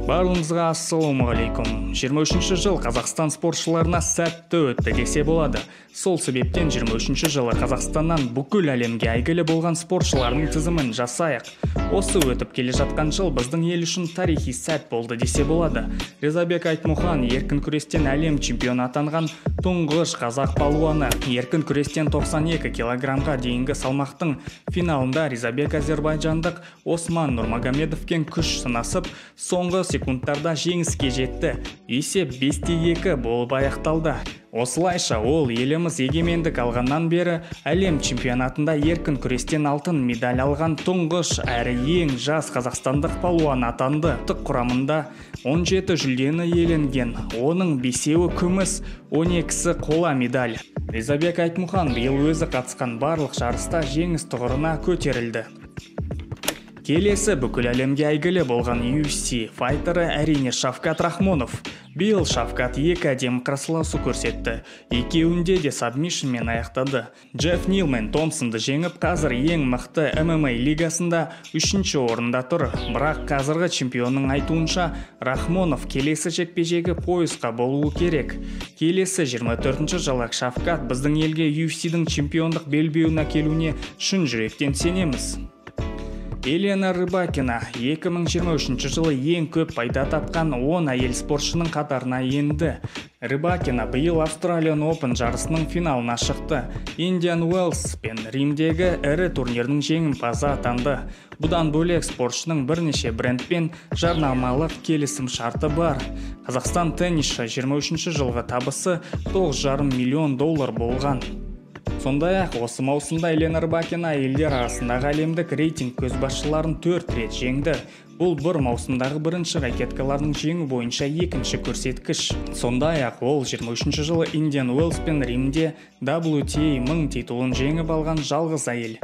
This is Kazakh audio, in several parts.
Барлығыңызға ассалаумағалейкум. 23-ші жыл Қазақстан спортшыларына сәтті өтті десе болады. Сол себептен 23-ші жылы Қазақстаннан бүкіл әлемге әйгілі болған спортшылардың тізімін жасайық. Осы өтіп келе жатқан жыл біздің ел үшін тарихи сәт болды десе болады. Ризабек Айтмұхан еркін күрестен әлем чемпионы атанған тұңғыш қазақ палуаны. Еркін күрестен 92 килограммға дейінгі салмақтың финалында Ризабек әзербайжандық Осман Нұрмагомедовпен күш сынасып, соңғы секундтарда жеңіске жетті. Есеп 5-2 болып аяқталды. Осылайша ол еліміз егемендік алғаннан бері әлем чемпионатында еркін күрестен алтын медаль алған тұңғыш әрі ең жас қазақстандық палуан атанды. Құрамында 17 жүлдені иеленген, оның 5-еуі күміс, 12-сі қола медаль. Ризабек Айтмұхан биыл өзі қатысқан барлық жарыста жеңіс тұғырына көтерілді. Келесі бүкіл әлемге әйгілі болған UFC файтері әрине Шавкат Рахмонов. Биыл Шавкат екі әдемі қарсыласу көрсетті. Екеуінде де сабмишнмен аяқтады. Джефф Нил мен Томпсонды жеңіп, қазір ең мықты ММА лигасында 3-ші орында тұр. Бірақ қазіргі чемпионның айтуынша, Рахмонов келесі жекпе-жегі поясқа болуы керек. Келесі 24-ші жылы Шавкат біздің елге UFC-дің чемпиондық белбеуіне келуіне шын жүректен сенеміз. Елена Рыбакина 2023 жылы ең көп пайда тапқан 10 әйел спортшының қатарына енді. Рыбакина биыл Australian Open жарысының финалына шықты. Индиан Уэллс пен Римдегі ірі турнирдің жеңімпазы атанды. Бұдан бөлек спортшының бірнеше брендпен жарнамалық келісім шарты бар. Қазақстан теннисші 23 жылғы табысы $9,5 миллион болған. Сондай-ақ осы маусымда Елена Рыбакина әйелдер арасындағы әлемдік рейтинг көшбасшыларын 4 рет жеңді. Бұл бір маусымдағы бірінші ракеткалардың жеңу бойынша екінші көрсеткіш. Сондай-ақ ол 23 жылы Индиан Уэллс пен Римде WTA 1000 титулын жеңіп алған жалғыз әйел.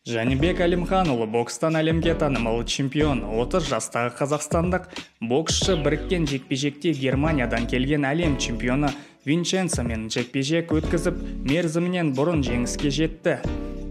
Жәнібек Әлімханұлы бокстан әлемге танымал чемпион. 30 жастағы қазақстандық боксшы біріккен жекпе-жекте Германиядан келген әлем чемпионы Винченцомен жекпе-жек өткізіп, мерзімінен бұрын жеңіске жетті.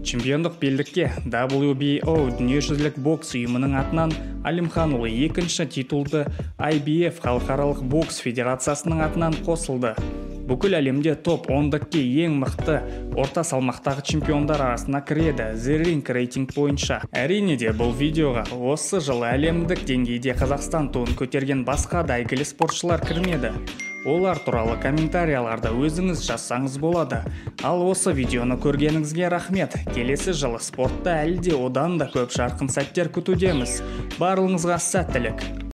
Чемпиондық белдікке WBO дүниежүзілік бокс ұйымының атынан Әлімханұлы екінші титулды IBF халықаралық бокс федерациясының атынан қосылды. Бүкіл әлемде топ 10-дікке ең мықты орта салмақтағы чемпиондар арасына кіреді The Ring рейтинг бойынша. Әрине де бұл видеоға осы жылы әлемдік деңгейде Қазақстан туын көтерген басқа да әйгілі спортшылар кірмеді. Олар туралы комментарияларда өзіңіз жазсаңыз болады. Ал осы видеоны көргеніңізге рахмет. Келесі жылы спортта әлде одан да көп жарқын сәттер күтудеміз. Барлығыңызға сәттілік.